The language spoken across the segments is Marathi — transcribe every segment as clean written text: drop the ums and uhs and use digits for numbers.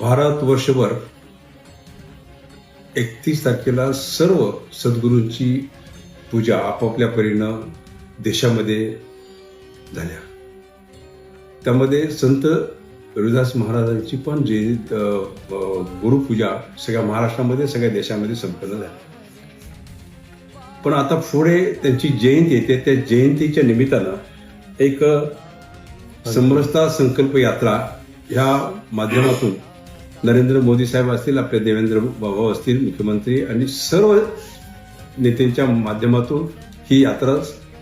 भारतवर्षभर 31 तारखेला सर्व सद्गुरूंची पूजा आपापल्या परीनं देशामध्ये झाल्या. त्यामध्ये संत रविदास महाराजांची पण जे गुरुपूजा सगळ्या महाराष्ट्रामध्ये सगळ्या देशामध्ये संपन्न झाली. पण आता पुढे त्यांची जयंती येते. त्या जयंतीच्या निमित्तानं एक समरसता संकल्प यात्रा ह्या माध्यमातून नरेंद्र मोदी साहेब असतील, आपले देवेंद्र बाबा असतील मुख्यमंत्री आणि सर्व नेत्यांच्या माध्यमातून ही यात्रा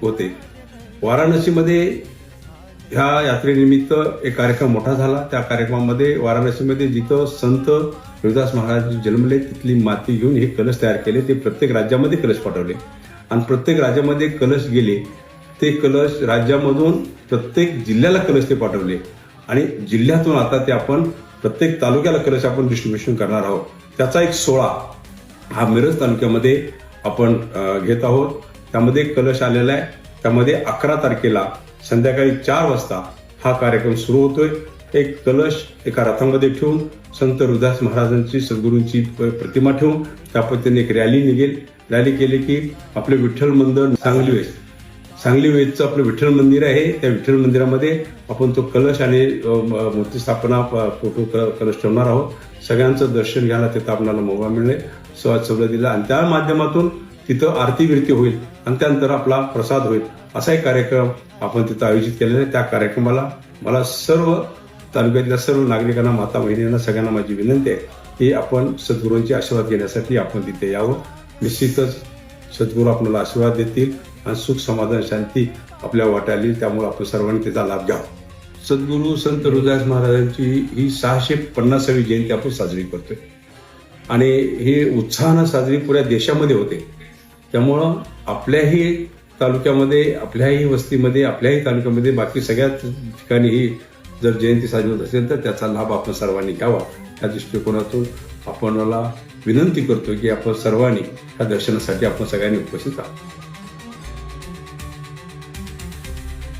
होते. वाराणसीमध्ये ह्या यात्रेनिमित्त एक कार्यक्रम मोठा झाला. त्या कार्यक्रमामध्ये वाराणसीमध्ये जिथं संत रविदास महाराज जन्मले तिथली माती घेऊन हे कलश तयार केले. ते प्रत्येक राज्यामध्ये कलश पाठवले आणि प्रत्येक राज्यामध्ये कलश गेले. ते कलश राज्यामधून प्रत्येक जिल्ह्याला कलश ते पाठवले आणि जिल्ह्यातून आता ते आपण प्रत्येक तालुक्याला कलश आपण डिस्ट्रीब्युशन करणार आहोत. त्याचा एक सोहळा हा मिरज तालुक्यामध्ये आपण घेत आहोत. त्यामध्ये कलश आलेला आहे. त्यामध्ये 11 तारखेला संध्याकाळी 4 वाजता हा कार्यक्रम सुरू होतोय. एक कलश एका रथामध्ये ठेवून संत रविदास महाराजांची सद्गुरूंची प्रतिमा ठेवून त्या पद्धतीने एक रॅली निघेल. रॅली केली की आपले विठ्ठल मंदिर सांगली वेदचं आपलं विठ्ठल मंदिर आहे. त्या विठ्ठल मंदिरामध्ये आपण तो कलश आणि मूर्ती स्थापना फोटो कलश ठेवणार आहोत. सगळ्यांचं दर्शन घ्यायला तिथं आपल्याला मोबा मिळेल. सवलत दिला आणि त्या माध्यमातून तिथं आरती विरती होईल आणि त्यानंतर आपला प्रसाद होईल. असा एक कार्यक्रम आपण तिथं आयोजित केलेला आहे. त्या कार्यक्रमाला मला सर्व तालुक्यातल्या सर्व नागरिकांना, माता बहिणींना सगळ्यांना माझी विनंती आहे की आपण सद्गुरूंचे आशीर्वाद घेण्यासाठी आपण तिथे यावं. निश्चितच सद्गुरू आपल्याला आशीर्वाद देतील आणि सुख समाधान शांती आपल्या वाट्याला येईल. त्यामुळे आपण सर्वांनी त्याचा लाभ घ्यावा. सद्गुरू संत रविदास महाराजांची ही 650वी जयंती आपण साजरी करतोय आणि ही उत्साहानं साजरी पुऱ्या देशामध्ये होते. त्यामुळं आपल्याही तालुक्यामध्ये, आपल्याही वस्तीमध्ये, आपल्याही तालुक्यामध्ये, बाकी सगळ्या ठिकाणी ही जर जयंती साजरी होत असेल तर त्याचा लाभ आपण सर्वांनी घ्यावा. या दृष्टिकोनातून आपण मला विनंती करतो की आपण सर्वांनी या दर्शनासाठी आपण सगळ्यांनी उपस्थित आहोत.